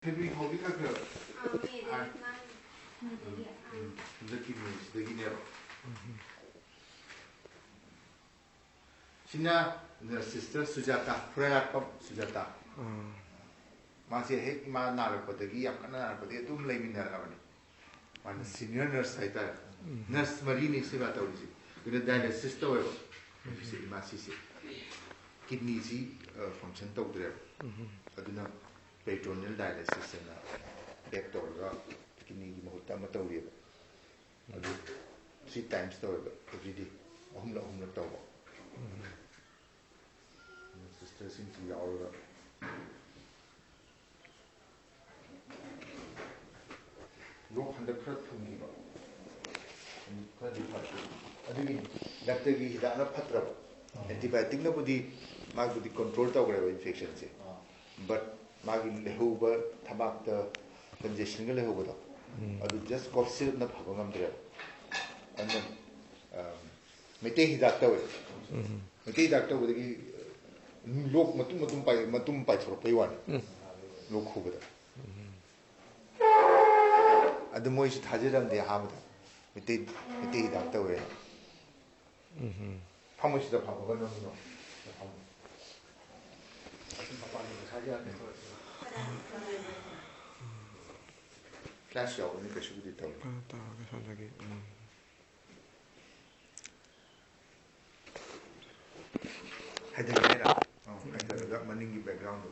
Henry hobby ka kya? Sina sister Sujata, Prayakam Sujata. Masi hek ma narapatagi, yakana narapatagi, tum lay minarabani. Man senior nurse saita, nurse Marini Sivatausi. With a dialysis sister, Masi kidney function to there. Aduna peritoneal dialysis and back to kidney motamatoria. 3 times every day. Home to sister seems to be all look 100% from here. Doctor Gidana Patra. Antibiotic nobody might be controlled over infections. But Magin Lehuba, Tabak the congestion Lehuba. I would just cough syrup not Hagam there. And then Mete doctor. Mete doctor with the look Matum Pites for pay one. Look over there. At the Moish Tajiram de Hamada. Mete doctor way. How much the Papa? No. Flash out when you should be told. Had the light up. Oh, I got money in the background.